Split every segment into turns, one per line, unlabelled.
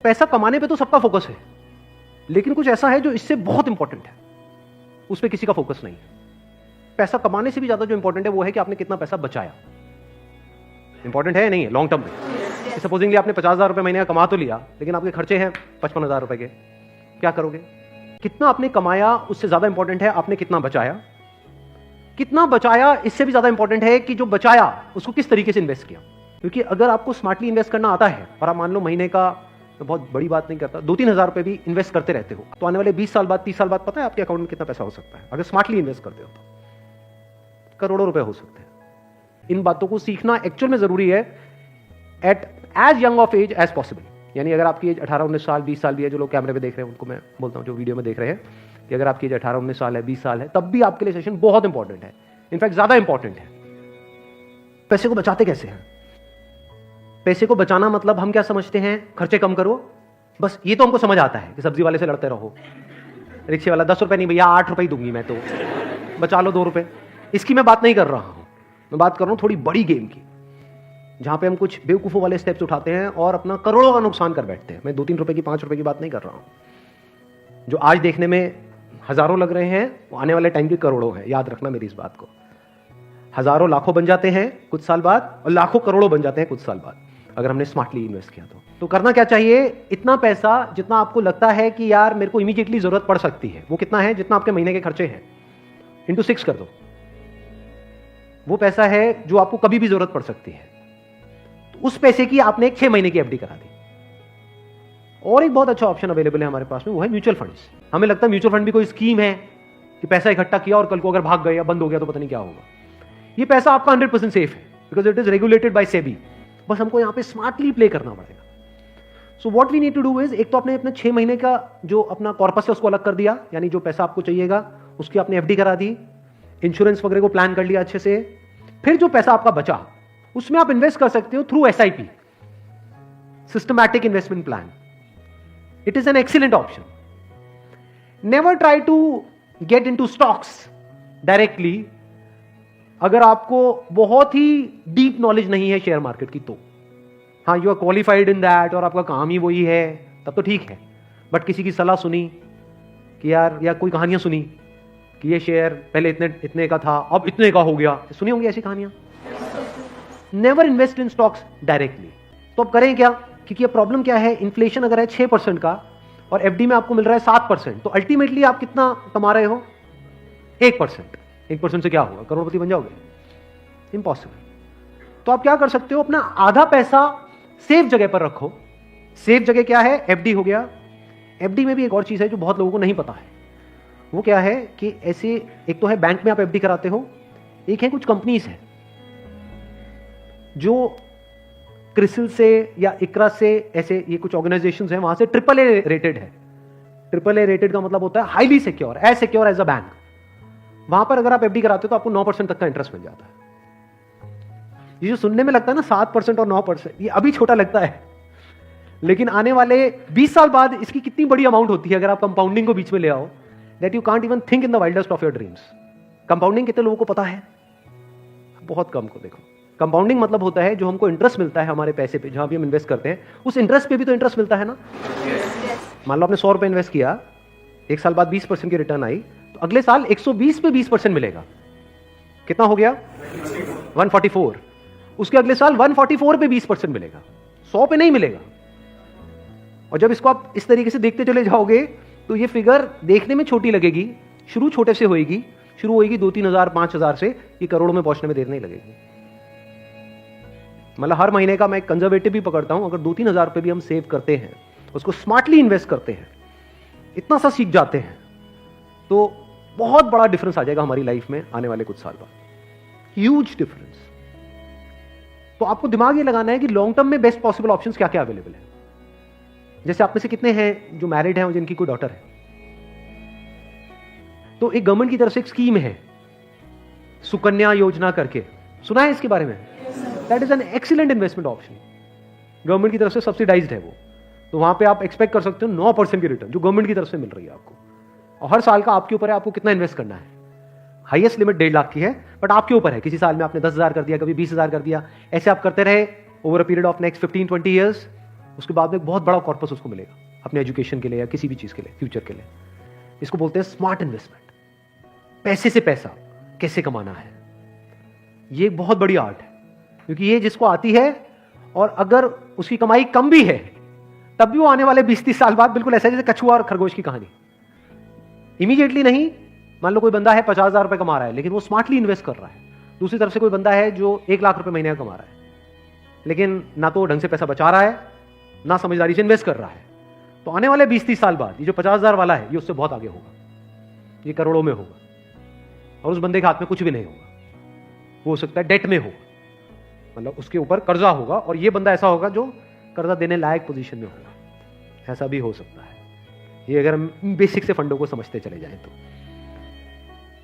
पैसा कमाने पे तो सबका फोकस है, लेकिन कुछ ऐसा है जो इससे बहुत इंपॉर्टेंट है, उस पर किसी का फोकस नहीं है। पैसा कमाने से भी ज्यादा जो इंपॉर्टेंट है वो है कि आपने कितना पैसा बचाया। इंपॉर्टेंट है या नहीं है लॉन्ग टर्म में? सपोजिंगली आपने 50,000 रुपए महीने का कमा तो लिया, लेकिन आपके खर्चे हैं 55,000 रुपए के, क्या करोगे? कितना आपने कमाया उससे ज्यादा इंपॉर्टेंट है आपने कितना बचाया। कितना बचाया इससे भी ज्यादा इंपॉर्टेंट है कि जो बचाया उसको किस तरीके से इन्वेस्ट किया। क्योंकि अगर आपको स्मार्टली इन्वेस्ट करना आता है और आप मान लो महीने का, तो बहुत बड़ी बात नहीं करता, 2-3 हज़ार रुपए भी इन्वेस्ट करते रहते हो, तो आने वाले 20 साल बाद 30 साल बाद पता है आपके अकाउंट में कितना पैसा हो सकता है। अगर स्मार्टली इन्वेस्ट करते हो तो करोड़ों रुपए हो सकते हैं। इन बातों को सीखना एक्चुअल में जरूरी है at as young of age as possible. यानी अगर आपकी एज 18-19 साल 20 साल भी है, जो लोग कैमरे पे देख रहे हैं उनको मैं बोलता हूं, जो वीडियो में देख रहे हैं, कि अगर आपकी एज 18-19 साल है 20 साल है, तब भी आपके लिए सेशन बहुत इंपॉर्टेंट है, इनफैक्ट ज्यादा इंपॉर्टेंट है। पैसे को बचाते कैसे हैं? पैसे को बचाना मतलब हम क्या समझते हैं, खर्चे कम करो, बस ये तो हमको समझ आता है कि सब्जी वाले से लड़ते रहो, रिक्शे वाला 10 रुपए नहीं भैया 8 रुपए ही दूंगी मैं, तो बचा लो 2 रुपए। इसकी मैं बात नहीं कर रहा हूं, मैं बात कर रहा हूं थोड़ी बड़ी गेम की, जहां पे हम कुछ बेवकूफों वाले स्टेप्स उठाते हैं और अपना करोड़ों का नुकसान कर बैठते हैं। मैं 2-3 रुपए की 5 रुपए की बात नहीं कर रहा हूं। जो आज देखने में हजारों लग रहे हैं वो आने वाले टाइम की करोड़ों है, याद रखना मेरी इस बात को। हजारों लाखों बन जाते हैं कुछ साल बाद, और लाखों करोड़ों बन जाते हैं कुछ साल बाद, अगर हमने स्मार्टली इन्वेस्ट किया तो करना क्या चाहिए? इतना पैसा जितना आपको लगता है कि यार मेरे को इमीडिएटली जरूरत पड़ सकती है, वो कितना है? जितना आपके महीने के खर्चे हैं, इंटू 6 कर दो। वो पैसा है जो आपको कभी भी जरूरत पड़ सकती है, तो उस पैसे की आपने एक 6 महीने की एफडी करा दी। और एक बहुत अच्छा ऑप्शन अवेलेबल है हमारे पास में, वो है म्यूचुअल फंड्स। हमें लगता है म्यूचुअल फंड भी कोई स्कीम है कि पैसा इकट्ठा किया और कल को अगर भाग गए या बंद हो गया तो पता नहीं क्या होगा। ये पैसा आपका 100% सेफ है, because it is regulated by SEBI. बस हमको यहां पे स्मार्टली प्ले करना पड़ेगा। So what we need to do is, एक तो आपने अपने 6 महीने का जो अपना कॉर्पस है उसको अलग कर दिया, यानी जो पैसा आपको चाहिएगा उसकी आपने एफडी करा दी, इंश्योरेंस वगैरह को प्लान कर लिया अच्छे से। फिर जो पैसा आपका बचा उसमें आप इन्वेस्ट कर सकते हो through SIP, systematic investment plan. It is an excellent option. Never try to get into stocks directly अगर आपको बहुत ही डीप नॉलेज नहीं है शेयर मार्केट की तो। हाँ, you are qualified in that और आपका काम ही वही है, तब तो ठीक है। बट किसी की सलाह सुनी कि यार, या कोई कहानियां सुनी कि ये शेयर पहले इतने का था अब इतने का हो गया, सुनी होंगी ऐसी कहानियां। Never invest in stocks directly. तो अब करें क्या? क्योंकि ये प्रॉब्लम क्या है, इन्फ्लेशन अगर है 6% का और एफडी में आपको मिल रहा है 7%, तो अल्टीमेटली आप कितना कमा रहे हो? 1%। 1% से क्या होगा? करोड़पति बन जाओगे? इम्पॉसिबल। तो आप क्या कर सकते हो, अपना आधा पैसा सेफ जगह पर रखो। सेफ जगह क्या है? एफडी हो गया। एफडी में भी एक और चीज है जो बहुत लोगों को नहीं पता है, वो क्या है कि ऐसे एक तो है बैंक में आप एफडी कराते हो, एक है कुछ कंपनीज है जो क्रिसिल से या इकरा से, ऐसे ये कुछ ऑर्गेनाइजेशंस हैं, वहां से AAA रेटेड है। AAA रेटेड का मतलब होता है highly secure, as secure as a bank. वहां पर अगर आप एफडी कराते हो तो आपको 9% तक का इंटरेस्ट मिल जाता है। ये जो सुनने में लगता है ना 7% और 9%, ये अभी छोटा लगता है, लेकिन आने वाले 20 साल बाद इसकी कितनी बड़ी अमाउंट होती है अगर आप कंपाउंडिंग को बीच में ले आओ, that you can't even think in the wildest of your dreams. Compounding कितने लोगों को पता है? बहुत कम को। देखो, कंपाउंडिंग मतलब होता है जो हमको इंटरेस्ट मिलता है हमारे पैसे पे, जहां भी हम इन्वेस्ट करते हैं उस इंटरेस्ट पे भी तो इंटरेस्ट मिलता है ना। मान लो आपने 100 रुपए इन्वेस्ट किया, 1 साल बाद 20% की रिटर्न आई, तो अगले साल 120 पे 20% मिलेगा। कितना हो गया? 144। उसके अगले साल 144 पे 20% मिलेगा, 100 पे नहीं मिलेगा। और जब इसको आप इस तरीके से देखते चले जाओगे तो ये फिगर देखने में छोटी लगेगी, शुरू छोटे से होएगी, शुरू होएगी 2-3 हजार 5,000 से, ये करोड़ों में पहुंचने में देर नहीं लगेगी। मतलब हर महीने का मैं एक कंजर्वेटिव भी पकड़ता हूं, अगर 2-3 हजार रुपए भी हम सेव करते हैं, उसको स्मार्टली इन्वेस्ट करते हैं, इतना सा सीख जाते हैं, तो बहुत बड़ा डिफरेंस आ जाएगा हमारी लाइफ में आने वाले कुछ साल बाद, ह्यूज डिफरेंस। तो आपको दिमाग ये लगाना है कि लॉन्ग टर्म में बेस्ट पॉसिबल ऑप्शंस क्या क्या अवेलेबल है। जैसे आप में से कितने हैं जो मैरिड हैं और जिनकी कोई डॉटर है, तो एक गवर्नमेंट की तरफ से एक स्कीम है सुकन्या योजना करके, सुना है इसके बारे में? That is an excellent investment option, government की तरफ से सब्सिडाइज्ड है वो। तो वहां पे आप एक्सपेक्ट कर सकते हो 9% की रिटर्न जो गवर्नमेंट की तरफ से मिल रही है आपको, और हर साल का आपके ऊपर है आपको कितना इन्वेस्ट करना है। हाईएस्ट लिमिट 1.5 लाख की है, बट आपके ऊपर है, किसी साल में आपने 10,000 कर दिया, कभी 20,000 कर दिया, ऐसे आप करते रहे over a period of next 15-20 years, उसके बाद में एक बहुत बड़ा कॉर्पस उसको मिलेगा अपने एजुकेशन के लिए या किसी भी चीज के लिए, फ्यूचर के लिए। इसको बोलते हैं स्मार्ट इन्वेस्टमेंट। पैसे से पैसा कैसे कमाना है, ये एक बहुत बड़ी आर्ट है, क्योंकि ये जिसको आती है और अगर उसकी कमाई कम भी है तब भी वो आने वाले 20-30 साल बाद बिल्कुल ऐसा जैसे कछुआ और खरगोश की कहानी, इमीडिएटली नहीं। मान लो कोई बंदा है 50,000 रुपए कमा रहा है लेकिन वो स्मार्टली इन्वेस्ट कर रहा है। दूसरी तरफ से कोई बंदा है जो 1 लाख रुपए महीने का कमा रहा है लेकिन ना तो ढंग से पैसा बचा रहा है ना समझदारी से इन्वेस्ट कर रहा है। तो आने वाले 20-30 साल बाद ये जो 50,000 वाला है ये उससे बहुत आगे होगा, ये करोड़ों में होगा और उस बंदे के हाथ में कुछ भी नहीं होगा। वो हो सकता है डेट में हो, मतलब उसके ऊपर कर्जा होगा और ये बंदा ऐसा होगा जो कर्जा देने लायक पोजीशन में होगा। ऐसा भी हो सकता है, ये अगर हम बेसिक से फंडों को समझते चले जाएं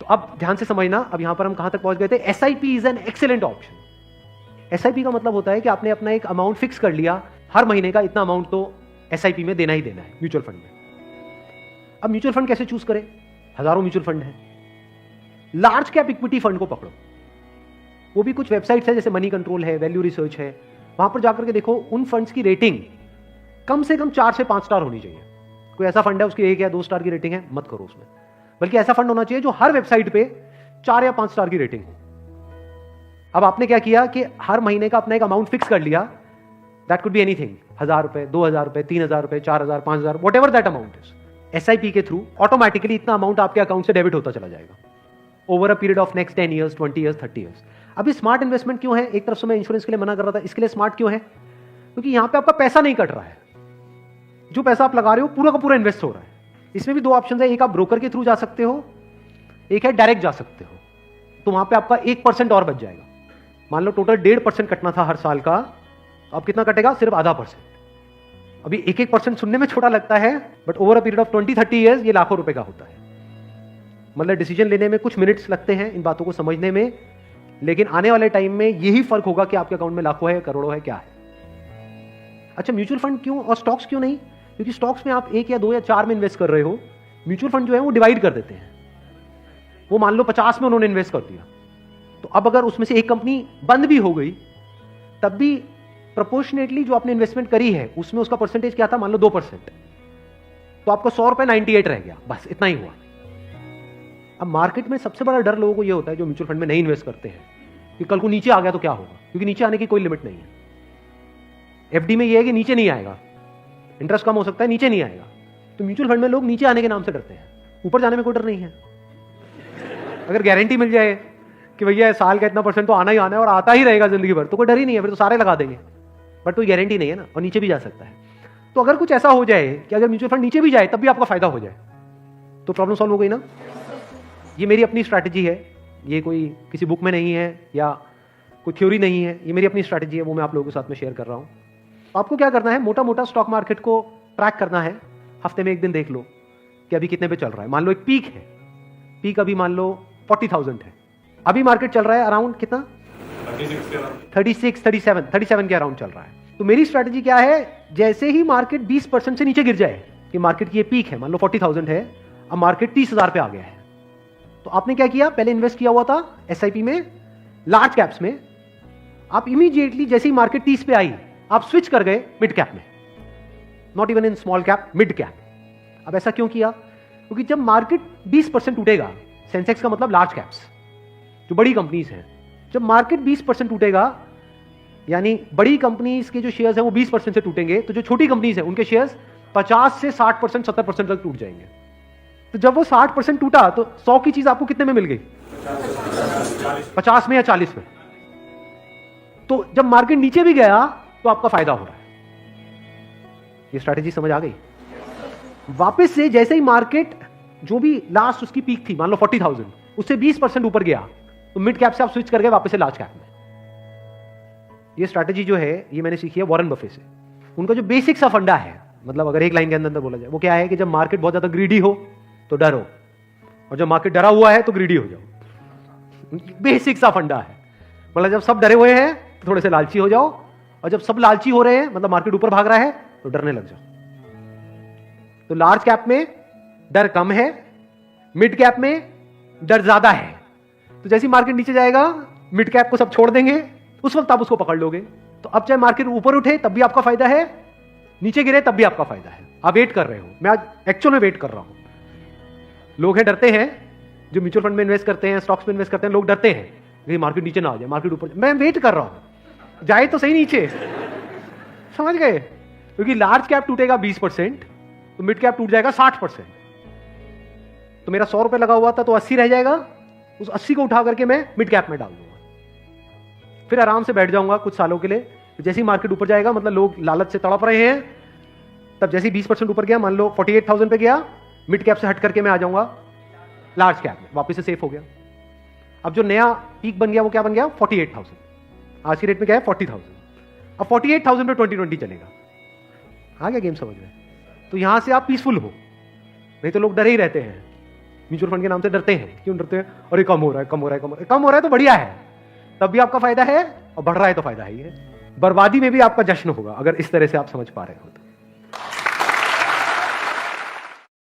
तो अब ध्यान से समझना। अब यहां पर हम कहां तक पहुंच गए थे? SIP is an excellent option. SIP का मतलब होता है कि आपने अपना एक अमाउंट फिक्स कर लिया, हर महीने का इतना अमाउंट तो एसआईपी में देना ही देना है म्यूचुअल फंड में। अब म्यूचुअल फंड कैसे चूज करें? हजारों म्यूचुअल फंड है। लार्ज कैप इक्विटी फंड को पकड़ो, वो भी कुछ वेबसाइट्स है जैसे मनी कंट्रोल है, वैल्यू रिसर्च है, वहां पर जाकर के देखो उन फंड्स की रेटिंग कम से कम 4 से 5 स्टार होनी चाहिए। कोई ऐसा फंड है उसकी 1 या 2 स्टार की रेटिंग है, मत करो उसमें। बल्कि ऐसा फंड होना चाहिए जो हर वेबसाइट पे 4 या 5 स्टार की रेटिंग हो। अब आपने क्या किया कि हर महीने का अपना एक अमाउंट फिक्स कर लिया, दैट कुड बी एनीथिंग, 1,000 रुपए, 2,000 रुपए, 3,000 रुपए, 4,000, 5,000, what ever that amount is. SIP के थ्रू ऑटोमेटिकली इतना अमाउंट आपके अकाउंट से डेबिट होता चला जाएगा over a period of next 10 years, 20 years, 30 years. अभी स्मार्ट इन्वेस्टमेंट क्यों है? एक तरफ से मैं इंश्योरेंस के लिए मना कर रहा था, इसके लिए स्मार्ट क्यों है? क्योंकि यहां पे आपका पैसा नहीं कट रहा है, जो पैसा आप लगा रहे हो पूरा का पूरा इन्वेस्ट हो रहा है। इसमें भी 2 ऑप्शन है, एक आप ब्रोकर के थ्रू जा सकते हो, एक है डायरेक्ट जा सकते हो। तो वहां पे आपका 1% और बच जाएगा। मान लो टोटल 1.5% कटना था हर साल का, तो अब कितना कटेगा? सिर्फ आधा %। अभी 1% सुनने में छोटा लगता है, but over a period of 20-30 years ये लाखों रुपए का होता है। मतलब डिसीजन लेने में कुछ मिनट्स लगते हैं इन बातों को समझने में, लेकिन आने वाले टाइम में यही फर्क होगा कि आपके अकाउंट में लाखों है, करोड़ों है, क्या है। अच्छा, म्यूचुअल फंड क्यों और स्टॉक्स क्यों नहीं? क्योंकि स्टॉक्स में आप 1 या 2 या 4 में इन्वेस्ट कर रहे हो, म्यूचुअल फंड जो है वो डिवाइड कर देते हैं। वो मान लो 50 में उन्होंने इन्वेस्ट कर दिया, तो अब अगर उसमें से एक कंपनी बंद भी हो गई तब भी प्रोपोर्शनेटली जो आपने इन्वेस्टमेंट करी है उसमें उसका परसेंटेज क्या था? मान लो 2%, तो आपको 100 रुपए 98 रह गया, बस इतना ही हुआ। अब मार्केट में सबसे बड़ा डर लोगों को यह होता है जो म्यूचुअल फंड में नहीं इन्वेस्ट करते हैं कि कल को नीचे आ गया तो क्या होगा, क्योंकि नीचे आने की कोई लिमिट नहीं है। एफडी में यह है कि नीचे नहीं आएगा, इंटरेस्ट कम हो सकता है, नीचे नहीं आएगा। तो म्यूचुअल फंड में लोग नीचे आने के नाम से डरते हैं, ऊपर जाने में कोई डर नहीं है। अगर गारंटी मिल जाए कि भैया साल का इतना % तो आना ही आना है और आता ही रहेगा जिंदगी भर, तो कोई डर ही नहीं है, फिर तो सारे लगा देंगे। बट कोई गारंटी नहीं है ना, और नीचे भी जा सकता है। तो अगर कुछ ऐसा हो जाए कि अगर म्यूचुअल फंड नीचे भी जाए तब भी आपका फायदा हो जाए, तो प्रॉब्लम सॉल्व हो गई ना। ये मेरी अपनी स्ट्रैटेजी है, ये कोई किसी बुक में नहीं है या कोई थ्योरी नहीं है, ये मेरी अपनी स्ट्रैटेजी है, वो मैं आप लोगों के साथ में शेयर कर रहा हूं। आपको क्या करना है? मोटा मोटा स्टॉक मार्केट को ट्रैक करना है। हफ्ते में एक दिन देख लो कि अभी कितने पे चल रहा है। मान लो एक पीक है, पीक अभी मान लो 40,000 है, अभी मार्केट चल रहा है अराउंड कितना? 37 के अराउंड चल रहा है। तो मेरी स्ट्रैटेजी क्या है? जैसे ही मार्केट 20% से नीचे गिर जाए, कि मार्केट की ये पीक है, मान लो 40,000 है, अब मार्केट 30,000 पे आ गया है, तो आपने क्या किया? पहले इन्वेस्ट किया हुआ था एसआईपी में, लार्ज कैप्स में। आप इमीडिएटली जैसे ही मार्केट 30 पे आई, आप स्विच कर गए मिड कैप में, not even in small cap, mid cap. अब ऐसा क्यों किया? क्योंकि जब मार्केट 20% टूटेगा, सेंसेक्स का मतलब लार्ज कैप्स जो बड़ी कंपनीज हैं, जब मार्केट 20% टूटेगा, यानी बड़ी कंपनीज के जो शेयर्स हैं वो 20% से टूटेंगे, तो जो छोटी कंपनीज हैं उनके शेयर्स 50 से 60%, 70% तक टूट जाएंगे। तो जब वो 60% टूटा तो 100 की चीज आपको कितने में मिल गई? 50 में या 40 में। तो जब मार्केट नीचे भी गया तो आपका फायदा हो रहा है। ये स्ट्रैटेजी समझ आ गई? वापस से जैसे ही मार्केट जो भी लास्ट उसकी पीक थी, मान लो 40,000, उससे 20% ऊपर गया, तो मिड कैप से आप स्विच कर गए वापस से लार्ज कैप में। ये स्ट्रैटेजी जो है ये मैंने सीखी है वॉरेन बफे से। उनका जो बेसिक सा फंडा है, मतलब अगर एक लाइन के अंदर बोला जाए, वो क्या है कि जब मार्केट बहुत ज्यादा ग्रीडी हो तो डरो, और जब मार्केट डरा हुआ है तो ग्रीडी हो जाओ। बेसिक सा फंडा है। मतलब जब सब डरे हुए हैं तो थोड़े से लालची हो जाओ, और जब सब लालची हो रहे हैं, मतलब मार्केट ऊपर भाग रहा है, तो डरने लग जाओ। तो लार्ज कैप में डर कम है, मिड कैप में डर ज्यादा है। तो जैसे मार्केट नीचे जाएगा, मिड कैप को सब छोड़ देंगे, उस वक्त आप उसको पकड़ लोगे। तो अब चाहे मार्केट ऊपर उठे तब भी आपका फायदा है, नीचे गिरे तब भी आपका फायदा है, आप वेट कर रहे हो। मैं आज एक्चुअल में वेट कर रहा हूं। लोग हैं डरते हैं, जो म्यूचुअल फंड में इन्वेस्ट करते हैं, स्टॉक्स में इन्वेस्ट करते हैं, लोग डरते हैं कि मार्केट नीचे ना आ जाए, मार्केट ऊपर। मैं वेट कर रहा हूं, जाए तो सही नीचे, समझ गए? क्योंकि लार्ज कैप टूटेगा 20%, तो मिड कैप टूट जाएगा 60%। तो मेरा 100 रुपए लगा हुआ था तो 80 रह जाएगा, उस 80 को उठा करके मैं मिड कैप में डाल दूंगा, फिर आराम से बैठ जाऊंगा कुछ सालों के लिए। जैसे ही मार्केट ऊपर जाएगा, मतलब लोग लालच से तड़प रहे हैं, तब जैसे ही 20% ऊपर गया, मान लो 48,000 पे गया, मिड कैप से हट करके मैं आ जाऊंगा लार्ज कैप में, वापस से सेफ हो गया। अब जो नया पीक बन गया वो क्या बन गया? 48,000। आज की रेट में क्या है? 40,000। अब 48,000 पे 2020 चलेगा। आ गया गेम समझ में? तो यहां से आप पीसफुल हो, नहीं तो लोग डरे ही रहते हैं, म्यूचुअल फंड के नाम से डरते हैं। क्यों डरते हैं? अरे कम हो रहा है, कम हो रहा है, कम हो रहा है। कम हो रहा है तो बढ़िया है, तब भी आपका फायदा है, और बढ़ रहा है तो फायदा ही है। बर्बादी में भी आपका जश्न होगा, अगर इस तरह से आप समझ पा रहे हो तो।